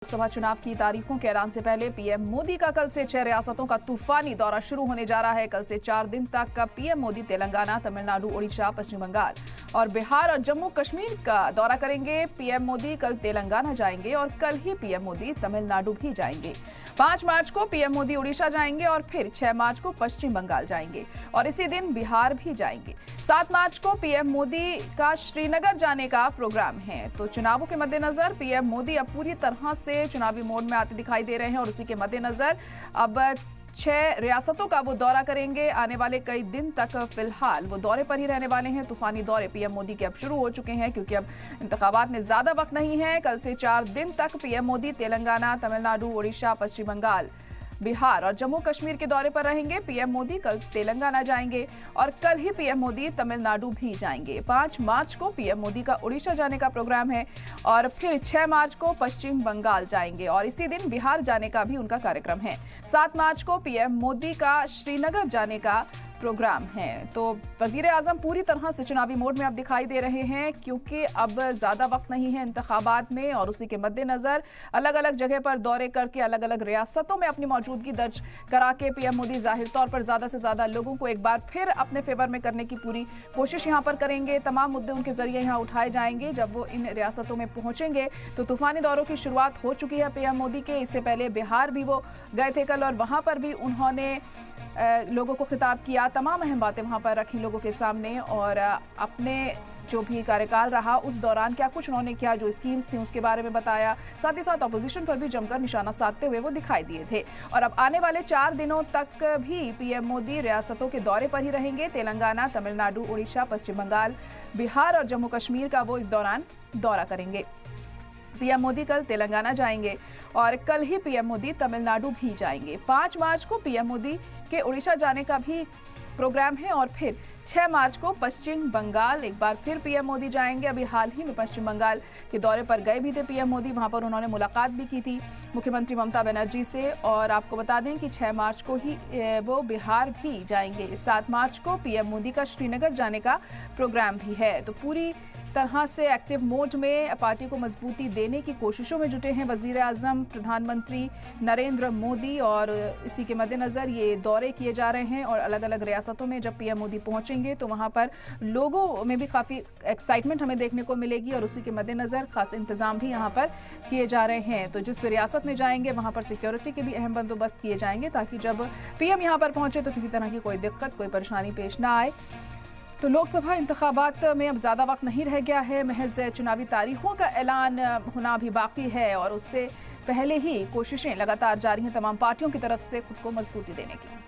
लोकसभा चुनाव की तारीखों के ऐलान से पहले पीएम मोदी का कल से 6 रियासतों का तूफानी दौरा शुरू होने जा रहा है। कल से 4 दिन तक का पीएम मोदी तेलंगाना, तमिलनाडु, ओडिशा, पश्चिम बंगाल और बिहार और जम्मू कश्मीर का दौरा करेंगे। पीएम मोदी कल तेलंगाना जाएंगे और कल ही पीएम मोदी तमिलनाडु भी जाएंगे। 5 मार्च को पीएम मोदी उड़ीसा जाएंगे और फिर 6 मार्च को पश्चिम बंगाल जाएंगे और इसी दिन बिहार भी जाएंगे। 7 मार्च को पीएम मोदी का श्रीनगर जाने का प्रोग्राम है। तो चुनावों के मद्देनजर पीएम मोदी अब पूरी तरह से चुनावी मोड में आते दिखाई दे रहे हैं और उसी के मद्देनजर अब 6 रियासतों का वो दौरा करेंगे। आने वाले कई दिन तक फिलहाल वो दौरे पर ही रहने वाले हैं। तूफानी दौरे पीएम मोदी के अब शुरू हो चुके हैं क्योंकि अब इंतखाबात में ज्यादा वक्त नहीं है। कल से 4 दिन तक पीएम मोदी तेलंगाना, तमिलनाडु, ओडिशा, पश्चिम बंगाल, बिहार और जम्मू कश्मीर के दौरे पर रहेंगे। पीएम मोदी कल तेलंगाना जाएंगे और कल ही पीएम मोदी तमिलनाडु भी जाएंगे। 5 मार्च को पीएम मोदी का उड़ीसा जाने का प्रोग्राम है और फिर 6 मार्च को पश्चिम बंगाल जाएंगे और इसी दिन बिहार जाने का भी उनका कार्यक्रम है। 7 मार्च को पीएम मोदी का श्रीनगर जाने का प्रोग्राम है। तो वजीर आजम पूरी तरह से चुनावी मोड में अब दिखाई दे रहे हैं क्योंकि अब ज्यादा वक्त नहीं है इंतखाबात में और उसी के मद्देनजर अलग अलग जगह पर दौरे करके अलग अलग रियासतों में अपनी मौजूदगी दर्ज करा के पीएम मोदी जाहिर तौर पर ज्यादा से ज्यादा लोगों को एक बार फिर अपने फेवर में करने की पूरी कोशिश यहाँ पर करेंगे। तमाम मुद्दे उनके जरिए यहाँ उठाए जाएंगे। जब वो इन रियासतों में पहुंचेंगे तो तूफानी दौरों की शुरुआत हो चुकी है पीएम मोदी के। इससे पहले बिहार भी वो गए थे कल और वहां पर भी उन्होंने लोगों को खिताब किया। तमाम अहम बातें वहां पर रखी लोगों के सामने और अपने जो भी कार्यकाल रहा उस दौरान क्या कुछ उन्होंने किया, जो स्कीम्स थी उसके बारे में बताया। साथ ही साथ ऑपोजिशन पर भी जमकर निशाना साधते हुए वो दिखाई दिए थे। और अब आने वाले 4 दिनों तक भी पीएम मोदी रियासतों के दौरे पर ही रहेंगे। तेलंगाना, तमिलनाडु, ओडिशा, पश्चिम बंगाल, बिहार और जम्मू कश्मीर का वो इस दौरान दौरा करेंगे। पीएम मोदी कल तेलंगाना जाएंगे और कल ही पीएम मोदी तमिलनाडु भी जाएंगे। 5 मार्च को पीएम मोदी के उड़ीसा जाने का भी प्रोग्राम है और फिर 6 मार्च को पश्चिम बंगाल एक बार फिर पीएम मोदी जाएंगे। अभी हाल ही में पश्चिम बंगाल के दौरे पर गए भी थे पीएम मोदी। वहां पर उन्होंने मुलाकात भी की थी मुख्यमंत्री ममता बनर्जी से। और आपको बता दें कि 6 मार्च को ही वो बिहार भी जाएंगे। 7 मार्च को पीएम मोदी का श्रीनगर जाने का प्रोग्राम भी है। तो पूरी तरह से एक्टिव मोड में पार्टी को मजबूती देने की कोशिशों में जुटे हैं वजीर आजम प्रधानमंत्री नरेंद्र मोदी। और इसी के मद्देनजर ये दौरे किए जा रहे हैं और अलग अलग रियासतों में जब पीएम मोदी पहुंचेंगे तो वहां पर लोगों में भी काफ़ी एक्साइटमेंट हमें देखने को मिलेगी और उसी के मद्देनजर खास इंतजाम भी यहाँ पर किए जा रहे हैं। तो जिस भी रियासत में जाएंगे वहाँ पर सिक्योरिटी के भी अहम बंदोबस्त किए जाएंगे ताकि जब पीएम यहाँ पर पहुंचे तो किसी तरह की कोई दिक्कत, कोई परेशानी पेश ना आए। तो लोकसभा इंतखाबात में अब ज़्यादा वक्त नहीं रह गया है। महज चुनावी तारीखों का ऐलान होना भी बाकी है और उससे पहले ही कोशिशें लगातार जारी हैं तमाम पार्टियों की तरफ से खुद को मजबूती देने की।